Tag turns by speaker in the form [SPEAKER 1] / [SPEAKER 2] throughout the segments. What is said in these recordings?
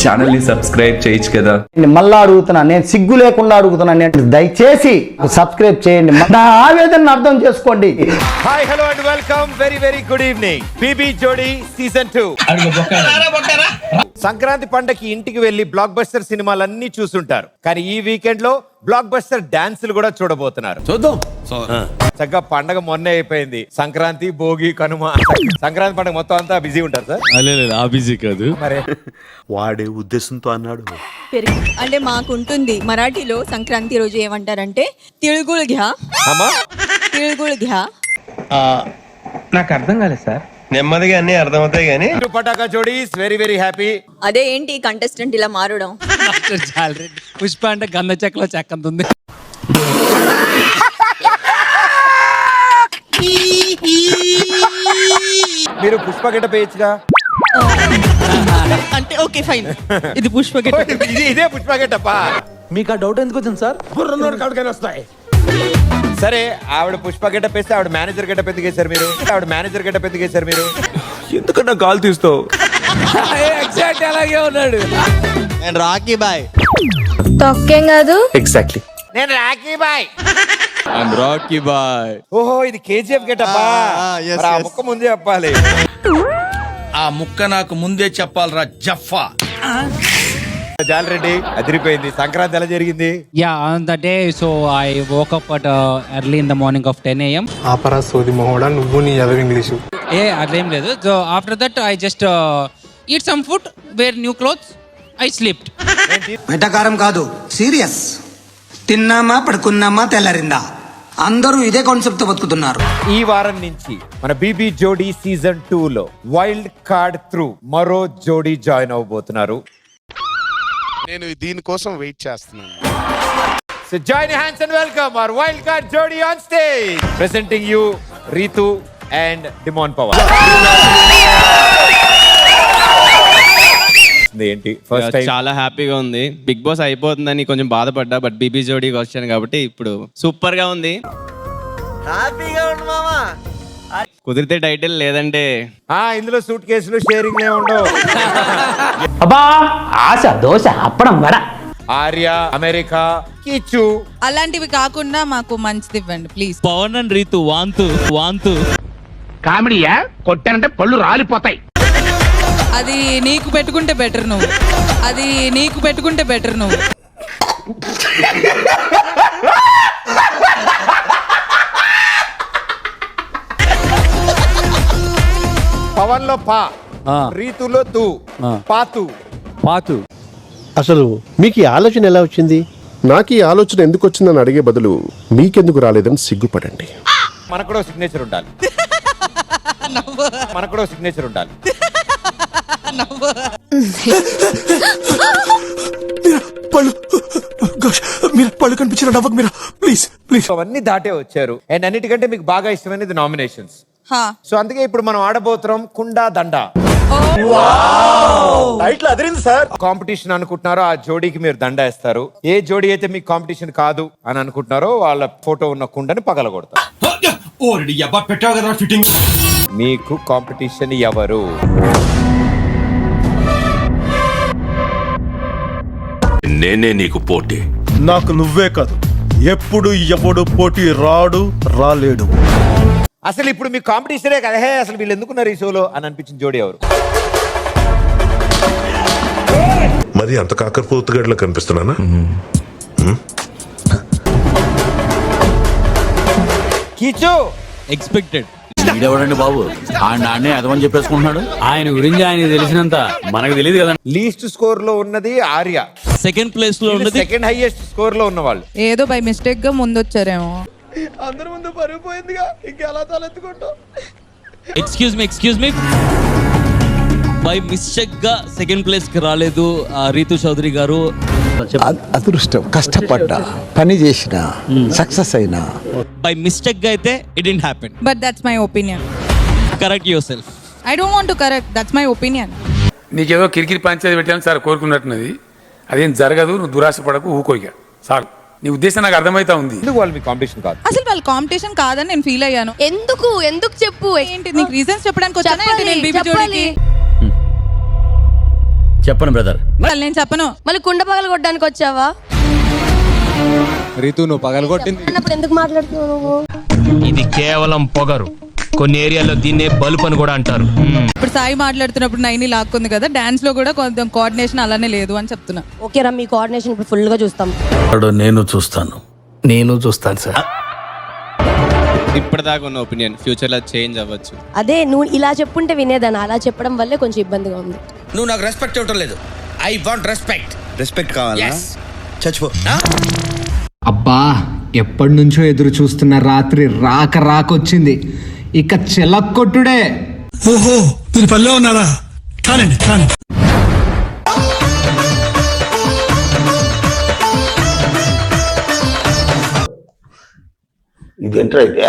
[SPEAKER 1] Channel ని subscribe చేయొచ్చు కదా.
[SPEAKER 2] మళ్ళా అడుగుతున్నా, నేను సిగ్గు లేకుండా అడుగుతున్నా, నేను దయచేసి సబ్స్క్రైబ్ చేయండి, నా ఆవేదన అర్థం చేసుకోండి.
[SPEAKER 3] Hi hello and welcome, very very good evening. BB Jodi season 2. Sankranti పండగకి ఇంటికి వెళ్లి బ్లాక్ బస్టర్ సినిమాలన్నీ చూసుంటారు, కానీ ఈ వీకెండ్ లో బ్లాక్ బస్టర్ డాన్సులు కూడా చూడబోతున్నారు.
[SPEAKER 4] చూద్దాం.
[SPEAKER 3] చక్కగా పండగ మొన్నే అయిపోయింది. సంక్రాంతి, భోగి, కనుమ. సంక్రాంతి పండగ మొత్తం అంతా బిజీ ఉంటారు సార్.
[SPEAKER 4] ఆ బిజీ కాదు,
[SPEAKER 3] మరి
[SPEAKER 5] వాడే ఉద్దేశంతో అన్నాడు.
[SPEAKER 6] అంటే మాకుంటుంది మరాఠీలో సంక్రాంతి రోజు ఏమంటారంటే తిరుగులు ఘ్యా.
[SPEAKER 3] అమ్మా
[SPEAKER 6] తిరుగులు ఘ్యా.
[SPEAKER 7] నాకు అర్థం కాలేదు సార్.
[SPEAKER 5] నెమ్మదిగా అన్ని అర్థమవుతాయి కానీ
[SPEAKER 3] పటాకా జోడీస్ వెరీ వెరీ హ్యాపీ.
[SPEAKER 6] అదే ఏంటి కంటెస్టెంట్ ఇలా మారడం?
[SPEAKER 4] పుష్ప అంటే గంధ చెక్కలో చెక్కంతుంది.
[SPEAKER 3] మీరు పుష్ప గెటప్ వేయచ్చుగా.
[SPEAKER 6] అంటే ఓకే ఫైన్, ఇది పుష్ప గెటప్.
[SPEAKER 3] ఇదే పుష్ప గెటప్.
[SPEAKER 7] మీకు ఆ డౌట్ ఎందుకు వచ్చింది సార్?
[SPEAKER 3] బుర్రనోడు కాడికైనా వస్తాయి. సరే, ఆవిడ పుష్ప గెటప్ వేస్తే ఆవిడ మేనేజర్ గెటప్ ఎందుకేశారు మీరు? ఆవిడ మేనేజర్ గెటప్ ఎందుకేశారు మీరు?
[SPEAKER 1] ఎందుకన్నా కాల్ తీస్తావు?
[SPEAKER 4] ఎగ్జాక్ట్ అలాగే ఉన్నాడు.
[SPEAKER 7] నేను రాకీ బాయ్.
[SPEAKER 8] తొక్కేం కాదు.
[SPEAKER 1] ఎగ్జాక్ట్లీ.
[SPEAKER 3] నేను Rocky boy.
[SPEAKER 4] I'm Rocky boy.
[SPEAKER 3] ఓహో, ఇది కేజీఎఫ్ గెటప్. ఆ ముక్క ముందే చెప్పాలి.
[SPEAKER 9] ఆ ముక్క నాకు ముందే చెప్పాలరా జఫా.
[SPEAKER 3] జాలరెడ్డి అదిరిపోయింది. సంక్రాంతి ఎలా జరిగింది?
[SPEAKER 10] Yeah, on the day, so I woke up at early in the morning of 10 a.m.
[SPEAKER 7] ఆపరా సోది మొహోడా, నువ్వు నీ అదే ఇంగ్లీషు.
[SPEAKER 10] అదేం లేదు. So after that, I just eat some food, wear new clothes, I slept.
[SPEAKER 11] వెటకారం కాదు, సీరియస్. తిన్నామా పడుకున్నామా తెల్లరిందా, అందరూ ఇదే కాన్సెప్ట్ తో బతుకుతున్నారు.
[SPEAKER 3] ఈ వారం నుంచి మన బీబీ జోడీ సీజన్ 2 లో వైల్డ్ కార్డ్ త్రూ మరో జోడీ జాయిన్ అవబోతున్నారు.
[SPEAKER 9] నేను దీనికోసం వెయిట్ చేస్తున్నాను.
[SPEAKER 3] So join your hands and welcome our wild card jodi on stage. Presenting you Ritu and Dimon Pawar. ఏంటి ఫస్ట్ టైం?
[SPEAKER 4] చాలా హ్యాపీగా ఉంది. బిగ్ బాస్ అయిపోతుందని కొంచెం బాధపడ్డా, బట్ బీబీ జోడీకి వచ్చాను కాబట్టి ఇప్పుడు సూపర్ గా ఉంది.
[SPEAKER 7] హ్యాపీగా ఉండు మామా.
[SPEAKER 4] కుదిరితే టైటిల్, లేదంటే
[SPEAKER 3] ఇందులో సూట్ కేసులు షేరింగ్ ఉండవు.
[SPEAKER 2] అబ్బా, ఆశ దోశ అప్పడం వడ.
[SPEAKER 3] ఆర్య, అమెరికా, కిచ్చు.
[SPEAKER 6] అలాంటివి కాకుండా మాకు మంచిది ఇవ్వండి ప్లీజ్.
[SPEAKER 4] పవన్ అండ్ రీతు వాంతు
[SPEAKER 7] కామెడీయా? కొట్టానంటే పళ్ళు రాలిపోతాయి.
[SPEAKER 6] అది నీకు పెట్టుకుంటే బెటర్ నువ్వు. అది నీకు పెట్టుకుంటే బెటర్ నువ్వు.
[SPEAKER 3] పవన్ లో పా, రీతులో తూ, పాతు.
[SPEAKER 5] అసలు మీకు ఈ ఆలోచన ఎలా వచ్చింది? నాకు ఈ ఆలోచన ఎందుకు వచ్చిందని అడిగే బదులు మీకెందుకు రాలేదని సిగ్గుపడండి.
[SPEAKER 3] మనకు కూడా సిగ్నేచర్ ఉండాలి. మనకు కూడా సిగ్నేచర్ ఉండాలి.
[SPEAKER 5] పళ్ళు కనిపించిన నవ్వకు మీరు, ప్లీజ్ ప్లీజ్.
[SPEAKER 3] అవన్నీ దాటే వచ్చారు. అండ్ అన్నిటికంటే మీకు బాగా ఇష్టమైనది నామినేషన్స్. సో అందుకే ఇప్పుడు మనం ఆడబోతున్నాం కుండా దండ. కాంపిటీషన్ అనుకుంటున్నారో ఆ జోడీకి మీరు దండ వేస్తారు. ఏ జోడీ అయితే మీకు కాంపిటీషన్ కాదు అని అనుకుంటున్నారో వాళ్ళ ఫోటో ఉన్న కుండని పగలగొడతారు. మీకు కాంపిటీషన్ ఎవరు?
[SPEAKER 9] నేనే నీకు పోటీ.
[SPEAKER 5] నాకు నువ్వే కాదు, ఎప్పుడు ఎవడు పోటీ రాలేడు.
[SPEAKER 3] అసలు ఇప్పుడు మీ కాంపిటీషనే కదా, హే అసలు వీళ్ళు ఎందుకున్నారు ఈ షోలో అని అనిపించిన జోడీ ఎవరు?
[SPEAKER 9] మరి అంత కాకరపోతుగడ్లా కనిపిస్తున్నానా?
[SPEAKER 3] కిచ్చు
[SPEAKER 4] ఎక్స్పెక్టెడ్.
[SPEAKER 7] ఎవడండి బాబు, ఆడిని అదమని చెప్పేసుకుంటున్నాడు. ఆయన గురించి ఆయన తెలిసినంత మనకు తెలియదు కదా.
[SPEAKER 3] లీస్ట్ స్కోర్ లో ఉన్నది ఆర్య,
[SPEAKER 4] సెకండ్ ప్లేస్ లో ఉన్నది
[SPEAKER 3] సెకండ్ హైయెస్ట్ స్కోర్ లో ఉన్న వాళ్ళు.
[SPEAKER 6] ఏదో బై మిస్టేక్ గా ముందు వచ్చారేమో.
[SPEAKER 7] అందరి ముందు పరిగిపోయిందిగా, ఇంకెలా తలెత్తుకుంటాం.
[SPEAKER 4] ఎక్స్క్యూజ్ మీ బై మిస్టేక్ గా సెకండ్ ప్లేస్ కి రాలేదు రీతు చౌదరి గారు.
[SPEAKER 2] అదృష్టం, కష్టపడ్డా, పని చేసిన, సక్సెస్ అయినా.
[SPEAKER 4] బై మిస్టేక్ గా అయితే it didn't happen.
[SPEAKER 6] But that's my opinion.
[SPEAKER 4] Correct your self.
[SPEAKER 6] I don't want to correct, that's my opinion.
[SPEAKER 7] నీకేదో కిరికిరి పంచాయతీ పెట్టాను సార్ కోరుకున్నట్టున్నది. అదేం జరగదు, నువ్వు దురాశ పడకు, ఊకోయిగా సార్. నీ ఉద్దేశం నాకు అర్థమైతా ఉంది.
[SPEAKER 3] ఎందుకు వాళ్ళు మీ కాంపిటీషన్ కాదు?
[SPEAKER 6] అసలు వాళ్ళ కాంపిటీషన్ కాదని నేను ఫీల్ అయ్యాను. ఎందుకు చెప్పు. ఏంటి నీకు రీజన్స్ చెప్పడానికి వచ్చానా ఏంటి నేను బీబీ జోడీకి?
[SPEAKER 2] చెప్పను బ్రదర్.
[SPEAKER 6] అసలు నేను చెప్పను.
[SPEAKER 8] మళ్ళీ కుండ పగలు కొట్టడానికి వచ్చావా?
[SPEAKER 1] రీతు నువ్వు పగలగొట్టింది
[SPEAKER 8] అన్నప్పుడు ఎందుకు మాట్లాడుతున్నావు నువ్వు?
[SPEAKER 9] ఇది కేవలం పొగరు. కొన్ని ఏరియాల్లో దీన్నే బలుపు అని కూడా అంటారు.
[SPEAKER 6] ఇప్పుడు సాయి మాట్లాడుతున్నప్పుడు నైని లాక్కుంది కదా, డాన్స్ లో కూడా కొంచెం కోఆర్డినేషన్ అలానే లేదు అని చెప్తున్నా.
[SPEAKER 8] ఓకే రా, మీ కోఆర్డినేషన్ ఇప్పుడు ఫుల్ గా చూస్తాం.
[SPEAKER 9] నేను చూస్తాను.
[SPEAKER 2] నేను చూస్తాను సార్.
[SPEAKER 1] ఇప్పటిదాకా ఉన్న ఒపీనియన్ ఫ్యూచర్ లో చేంజ్ అవ్వచ్చు.
[SPEAKER 8] అదే నువ్వు ఇలా చెప్పుంటే వినేదాన్ని, అలా చెప్పడం వల్లే కొంచెం ఇబ్బందిగా ఉంది.
[SPEAKER 9] నువ్వు నాకు రెస్పెక్ట్ ఇవ్వటం లేదు. I want respect.
[SPEAKER 11] రెస్పెక్ట్ కావాలా? చచ్చిపో.
[SPEAKER 10] అబ్బా, ఎప్పటి నుంచో ఎదురు చూస్తున్న రాత్రి రాకొచ్చింది. ఇక చెలక్కొట్టుడే.
[SPEAKER 11] ఓహో, మీరు పల్లె ఉన్నారా? కానండి కానీ.
[SPEAKER 2] ఇదేంట్రా అయితే?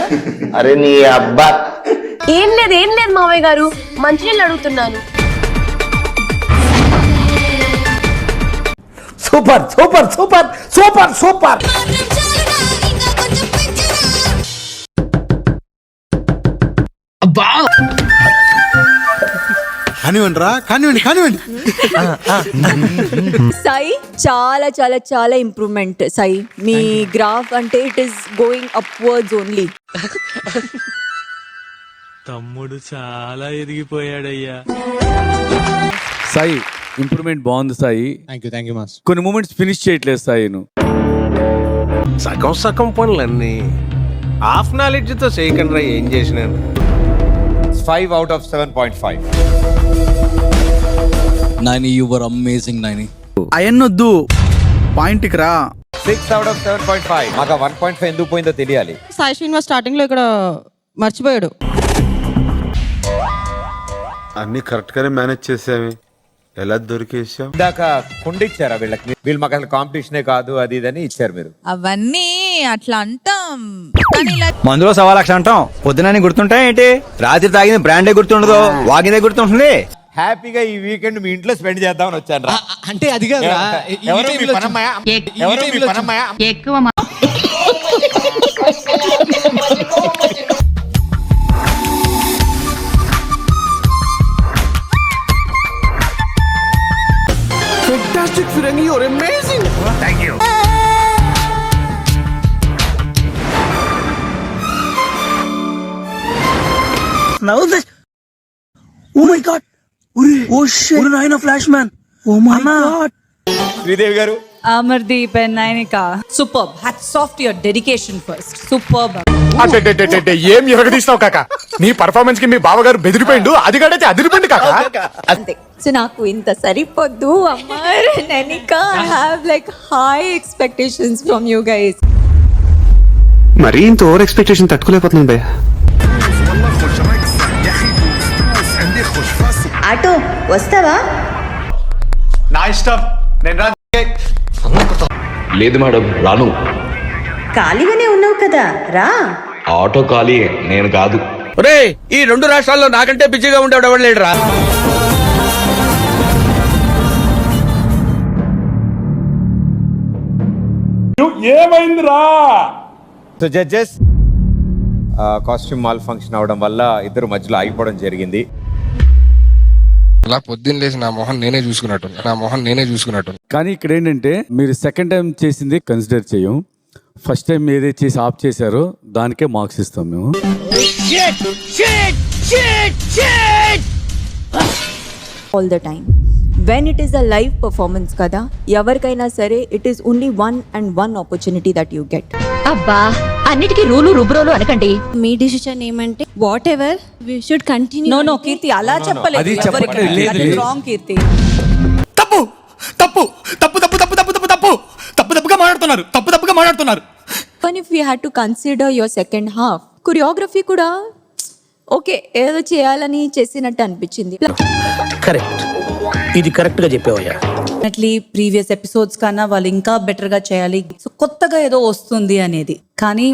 [SPEAKER 2] అరే నీ అబ్బా.
[SPEAKER 8] ఏం లేదు మావయ్య గారు, మంచినీళ్ళు అడుగుతున్నాను.
[SPEAKER 2] Super super super super super.
[SPEAKER 10] అబ్బా,
[SPEAKER 11] కానివ్వండి రా, కానివ్వండి.
[SPEAKER 8] సాయి, చాలా చాలా చాలా ఇంప్రూవ్మెంట్ సాయి. మీ గ్రాఫ్ అంటే it is going upwards only.
[SPEAKER 4] తమ్ముడు చాలా ఎదిగిపోయాడయ్యా.
[SPEAKER 1] సాయి ఇంప్రూవ్మెంట్ బాగుంది సాయి.
[SPEAKER 11] Thank you master.
[SPEAKER 1] కొన్ని మూమెంట్స్ ఫినిష్ చేయట్లేదు సాయి నువ్వు.
[SPEAKER 9] సగం పనులన్నీ హాఫ్ నాలెడ్జ్ తో చేయకుండా ఏం చేసినాను.
[SPEAKER 3] 5 out of 7.5.
[SPEAKER 4] Naini, you were amazing Naini.
[SPEAKER 10] అయన్నొద్దు, పాయింట్కి రా.
[SPEAKER 3] 6 out of 7.5. మాకు 1.5 ఎందుకు పోయిందో తెలియాలి.
[SPEAKER 6] సాయి శ్రీనివాస్ స్టార్టింగ్ లో ఇక్కడ మర్చిపోయాడు.
[SPEAKER 1] అన్ని కరెక్ట్ గానే మేనేజ్ చేసావి. ఎలా దొరికేసావు?
[SPEAKER 3] ఇందాక కుండిచ్చారా వీళ్ళకి? వీళ్ళు మాకు అసలు కాంపిటీషనే కాదు అది ఇదని ఇచ్చారు మీరు.
[SPEAKER 6] అవన్నీ అట్లా అంటాం, కానీ ఇలా
[SPEAKER 2] మందులో 1,00,000 అంటాం. పొద్దునని గుర్తుంటాయి ఏంటి? రాత్రి తాగిన బ్రాండే గుర్తుండదు, వాగిందే గుర్తుంటుంది.
[SPEAKER 3] హ్యాపీగా ఈ వీకెండ్ మీ ఇంట్లో స్పెండ్ చేద్దామని వచ్చాను రా.
[SPEAKER 10] అంటే అది కాదు.
[SPEAKER 3] ఎవరు మీ పనమ్మాయా? ఎవరు మీ పనమ్మాయా?
[SPEAKER 5] Fantastic, Firangi, you're amazing.
[SPEAKER 3] Thank you.
[SPEAKER 10] Now this. Oh my god. Oh shit. Naina Flashman. Oh my god.
[SPEAKER 3] Sridevi గారు,
[SPEAKER 6] Amardeep and Nainika superb. Hats off to your dedication first. Superb.
[SPEAKER 5] ఏం ఎరగదీస్తావు కాక? నీ పర్ఫార్మెన్స్ కి మీ బావగారు బెదిరిపోయిండు. అది కాడైతే అదిరిపోయింది కాక.
[SPEAKER 8] అంతే. సో నాకు ఇంత సరిపోద్దు Amar, Nainika. I have like high expectations from you guys.
[SPEAKER 1] మరి ఇంత ఓవర్ ఎక్స్పెక్టేషన్ తట్టుకోలేకపోతున్నాను భయ్యా.
[SPEAKER 8] ఆటో వస్తావా?
[SPEAKER 5] నా ఇష్టం, నేను రా.
[SPEAKER 1] లేదు మేడం, రాను.
[SPEAKER 8] ఖాళీగానే ఉన్నావు కదా, రా.
[SPEAKER 1] ఆటో ఖాళీ, నేను కాదు.
[SPEAKER 9] ఒరే, ఈ 2 రాష్ట్రాల్లో నాకంటే బిజీగా ఉండేవాడు ఎవడు లేడురా.
[SPEAKER 3] So judges, costume malfunction అవడం వల్ల ఇద్దరు మధ్యలో ఆగిపోవడం జరిగింది.
[SPEAKER 1] అలా పొద్దున్న లేచి నా మొహం నేనే చూసుకున్నట్టు. కానీ ఇక్కడ ఏంటంటే మీరు సెకండ్ టైం చేసింది కన్సిడర్ చేయం. ఫస్ట్ టైం ఏదైతే చేసి ఆఫ్ చేశారో దానికే మార్క్స్ ఇస్తాం మేము.
[SPEAKER 8] All the time when it is a live performance కదా, ఎవరికైనా సరే it is only one opportunity that you get.
[SPEAKER 12] అబ్బా, అన్నిటికీ రూలు రుబ్రోలు అనకండి.
[SPEAKER 8] మీ డిసిషన్ ఏమంటే whatever we should continue. No Keerthi, అలా చెప్పలేదు.
[SPEAKER 1] అది చెప్పట్లేదు. లేదు.
[SPEAKER 8] రాంగ్ కీర్తి.
[SPEAKER 11] తప్పు తప్పు తప్పు తప్పు తప్పు తప్పు తప్పు తప్పు తప్పుగా మాట్లాడుతున్నారు.
[SPEAKER 8] కానీ if you had to consider your second half, choreography కూడా ఓకే, ఏదో చేయాలని చేసినట్టు అనిపించింది.
[SPEAKER 2] కరెక్ట్, ఇది కరెక్ట్ గా చెప్పావయ్యా.
[SPEAKER 6] డెఫినెట్లీ ప్రీవియస్ ఎపిసోడ్స్ కన్నా వాళ్ళు ఇంకా బెటర్ గా చేయాలి. సో కొత్తగా ఏదో వస్తుంది అనేది. కానీ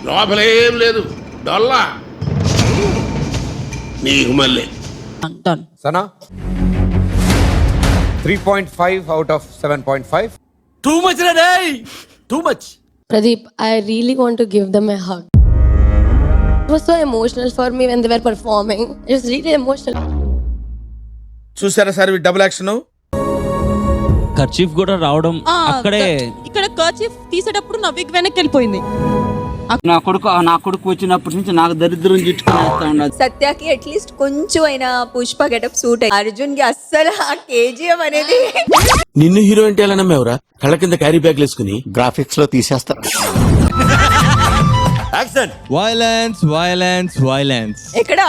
[SPEAKER 9] లోపలేం లేదు, డొల్లా నీకు మళ్ళీ.
[SPEAKER 3] Sana 3.5 out of 7.5.
[SPEAKER 9] Too much ray, too much.
[SPEAKER 8] Pradeep, I really want to give them a hug. It was so emotional for me when they were performing. It was really emotional.
[SPEAKER 10] చూసారా sir double action?
[SPEAKER 4] Kerchief కూడా రావడం అక్కడే
[SPEAKER 6] ఇక్కడ kerchief తీసేటప్పుడు నా wig వెనక్కి వెళ్ళిపోయింది.
[SPEAKER 10] నా కొడుకు వచ్చినప్పటి నుంచి నాకు దరిద్రం చుట్టుకునేస్తా ఉండదు.
[SPEAKER 8] సత్యాకి అట్లీస్ట్ కొంచెం అయినా పుష్ప గెటప్ సూట్ అయ్యి, అర్జున్ కి అస్సలు ఆ కేజీఎం అనేది.
[SPEAKER 10] నిన్ను హీరో అంటే ఎలా నమ్మేవరా? కళ్ళ కింద క్యారీ బ్యాగ్ వేసుకుని
[SPEAKER 2] గ్రాఫిక్స్ లో తీసేస్తారు.
[SPEAKER 4] Violence violence violence.
[SPEAKER 8] ఎక్కడ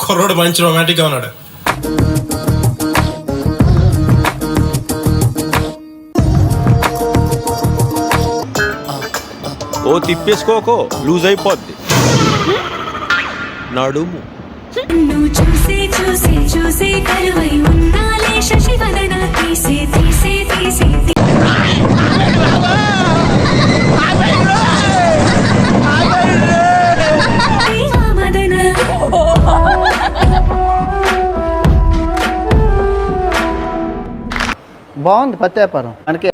[SPEAKER 10] కుర్రోడు మంచి రొమాంటిక్ గా ఉన్నాడు.
[SPEAKER 3] ఓ తిప్పేసుకోకో, లూజ్ అయిపోద్ది నడుము.
[SPEAKER 12] చూసి చూసి చూసి కరువై ఉన్నాలే శశివదన తీసే తీసే తీసే.
[SPEAKER 2] బాగుంది పత్తి వ్యాపారం మనకి.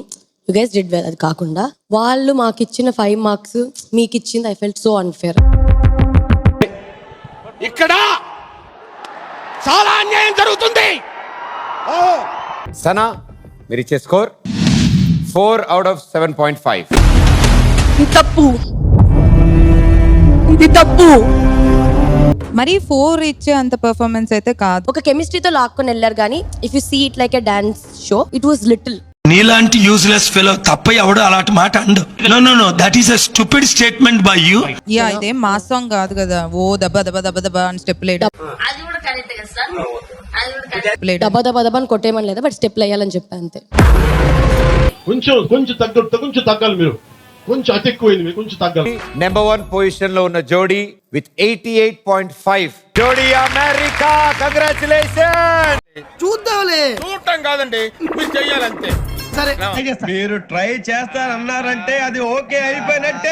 [SPEAKER 6] You guys did well. అది కాకుండా వాళ్ళు మాకు ఇచ్చిన 5 మార్క్స్ మీకు ఇచ్చింది ఐ ఫెల్ట్ సో అన్ఫేర్.
[SPEAKER 10] ఇక్కడ చాలా అన్యాయం జరుగుతుంది.
[SPEAKER 3] సనా మీరు ఇచ్చే స్కోర్ 4 out of 7.5.
[SPEAKER 6] ఇది తప్పు.
[SPEAKER 12] మరి 4 ఇచ్చే అంత పర్ఫార్మెన్స్ అయితే కాదు.
[SPEAKER 6] ఒక కెమిస్ట్రీతో లాక్కొని వెళ్ళారు కానీ if you see it like a dance show it was little.
[SPEAKER 10] నీలాంటి యూజ్లెస్ ఫెలో తప్ప ఎవడు అలాంటి మాట అండు. No that is a stupid statement by you.
[SPEAKER 12] Yeah ఇదే మా సాంగ్ కాదు కదా. ఓ దబ దబ దబ దబ అని స్టెప్ లేడు.
[SPEAKER 6] దబా దబా దబా అని కొట్టేయమని లేదా, బట్ స్టెప్లు వేయాలని చెప్పా అంతే.
[SPEAKER 5] కొంచెం తగ్గాలి మీరు, కొంచెం అతెక్కువైంది మీరు, కొంచెం తగ్గాలి.
[SPEAKER 3] నెంబర్ 1 పొజిషన్ లో ఉన్న జోడీ విత్ 88.5. జోడీ అమెరికా, కంగ్రాచులేషన్.
[SPEAKER 10] చూద్దాంలే. చూడటం కాదండి, మీరు చెయ్యాలంతే. సరే
[SPEAKER 3] మీరు ట్రై చేస్తారన్నారంటే అది ఓకే అయిపోయినట్టే.